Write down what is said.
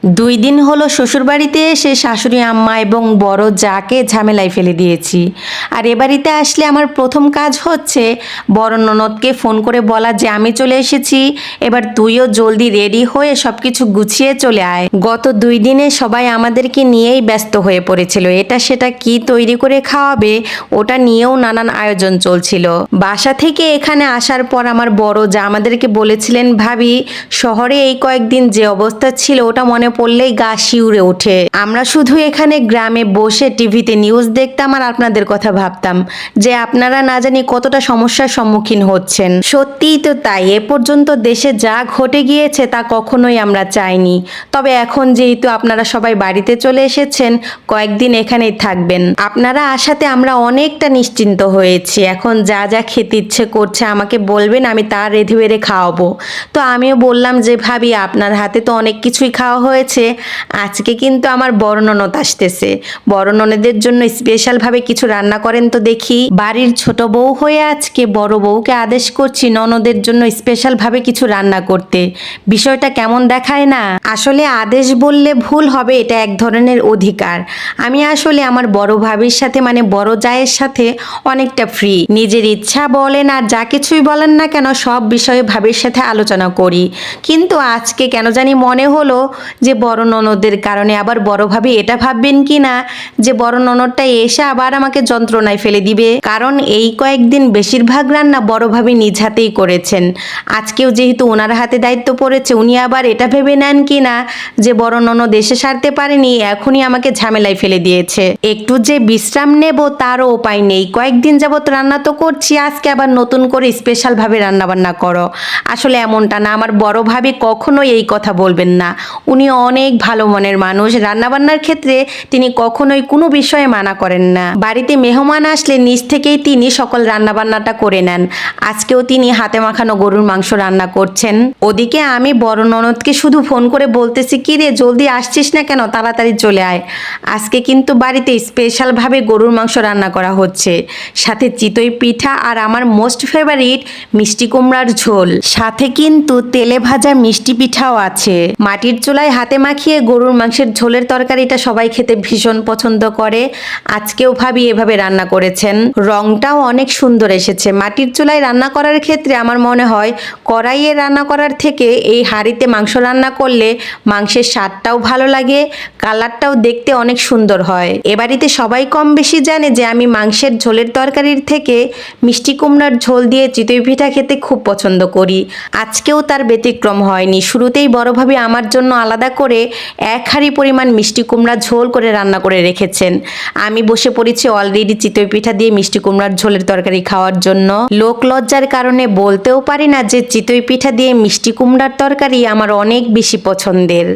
2 দিন হলো শ্বশুরবাড়িতে এসে শাশুড়ি আম্মা এবং বড় যাকে ঝামেলায় ফেলে দিয়েছি। আর এ বাড়িতে আসলে আমার প্রথম কাজ হচ্ছে বড় ননদকে ফোন করে বলা যে আমি চলে এসেছি, এবার তুইও জলদি রেডি হয়ে সব কিছু গুছিয়ে চলে আয়। গত 2 দিনে সবাই আমাদেরকে নিয়েই ব্যস্ত হয়ে পড়েছিল, এটা সেটা কি তৈরি করে খাওয়াবে ওটা নিয়েও নানান আয়োজন চলছিল। বাসা থেকে এখানে আসার পর আমার বড় যা আমাদেরকে বলেছিলেন, ভাবি শহরে এই কয়েকদিন যে অবস্থা ছিল ওটা মনে পড়লেই গা শিউরে ওঠে। আমরা শুধু এখানে গ্রামে বসে টিভিতে নিউজ দেখতাম আর আপনাদের কথা ভাবতাম যে আপনারা না জানি কতটা সমস্যার সম্মুখীন হচ্ছেন। সত্যিই তো তাই, এ পর্যন্ত দেশে যা ঘটে গিয়েছে তা কখনোই আমরা চাইনি। তবে এখন যেহেতু আপনারা সবাই বাড়িতে চলে এসেছেন, কয়েকদিন এখানেই থাকবেন। আপনারা আসাতে আমরা অনেকটা নিশ্চিন্ত হয়েছি। এখন যা যা খেতে ইচ্ছে করছে আমাকে বলবেন, আমি তা রেঁধে বেড়ে খাওয়াবো। তো আমিও বললাম যে ভাবি আপনার হাতে তো অনেক কিছুই খাওয়া হয়েছে, আজকে কিন্তু আমার বড় ননদ আসতেছে, বড় ননদের জন্য স্পেশালভাবে কিছু রান্না করেন তো দেখি। বাড়ির ছোট বউ হয়ে আজকে বড় বউকে আদেশ করছি ননদের জন্য স্পেশালভাবে কিছু রান্না করতে। বিষয়টা কেমন দেখায় না? আসলে আদেশ বললে ভুল হবে, এটা এক ধরনের অধিকার। আমি আসলে আমার বড় ভাবির সাথে মানে বড় জায়ের সাথে অনেকটা ফ্রি। নিজের ইচ্ছা বলেন আর যা কিছুই বলেন না কেন সব বিষয়ে ভাবির সাথে আলোচনা করি। কিন্তু আজকে কেন জানি মনে হলো যে বড় ননদের কারণে আবার বড় ভাবি এটা ভাববেন কি না যে বড় ননদটা এসে আবার আমাকে যন্ত্রণায় ফেলে দিবে। কারণ এই কয়েকদিন বেশিরভাগ রান্না বড় ভাবি নিজ হাতেই করেছেন। আজকেও যেহেতু ওনার হাতে দায়িত্ব পড়েছে, উনি আবার এটা ভেবে নেন কি না যে বড় ননদ এসে সারতে পারেনি, এখনই আমাকে ঝামেলায় ফেলে দিয়েছে। একটু যে বিশ্রাম নেব তারও উপায় নেই। কয়েকদিন যাবত রান্না তো করছি, আজকে আবার নতুন করে স্পেশালভাবে রান্নাবান্না করো। আসলে এমনটা না, আমার বড় ভাবি কখনোই এই কথা বলবেন না। উনি অনেক ভালো মনের মানুষ, রান্নাবান্নার ক্ষেত্রে তিনি কখনোই কোনো বিষয়ে মানা করেন না। বাড়িতে মেহমান আসলে নিজ থেকেই তিনি সকল রান্নাবান্নাটা করে নেন। আজকেও তিনি হাতে মাখানো গরুর মাংস রান্না করছেন। ওদিকে আমি বড় ননদকে শুধু ফোন করে বলতেছি, কি রে জলদি আসছিস না কেন, তাড়াতাড়ি চলে আয়। আজকে কিন্তু বাড়িতে স্পেশালভাবে গরুর মাংস রান্না করা হচ্ছে, সাথে চিতই পিঠা আর আমার মোস্ট ফেভারিট মিষ্টি কুমড়ার ঝোল, সাথে কিন্তু তেলে ভাজা মিষ্টি পিঠাও আছে। মাটির চুলায় হাতে মাখিয়ে গরুর মাংসের ঝোলের তরকারিটা সবাই খেতে ভীষণ পছন্দ করে। আজকেও ভাবি এভাবে রান্না করেছেন, রংটাও অনেক সুন্দর এসেছে। মাটির চুলায় রান্না করার ক্ষেত্রে আমার মনে হয় কড়াইয়ে রান্না করার থেকে এই হাঁড়িতে মাংস রান্না করলে মাংসের স্বাদটাও ভালো লাগে, কালারটাও দেখতে অনেক সুন্দর হয়। এ বাড়িতে সবাই কম বেশি জানে যে আমি মাংসের ঝোলের তরকারির থেকে মিষ্টি কুমড়ার ঝোল দিয়ে চিতই পিঠা খেতে খুব পছন্দ করি। আজকেও তার ব্যতিক্রম হয়নি। শুরুতেই বড়ভাবে আমার জন্য আলাদা করে 1 হাঁড়ি পরিমাণ মিষ্টি কুমড়া ঝোল করে রান্না করে রেখেছেন। আমি বসে পড়েছি অলরেডি চিতই পিঠা দিয়ে মিষ্টি কুমড়ার ঝোলের তরকারি খাওয়ার জন্য। লোক লজ্জার কারণে বলতেও পারি না যে চিতই পিঠা দিয়ে মিষ্টি কুমড়ার তরকারি আমার অনেক বেশি পছন্দের।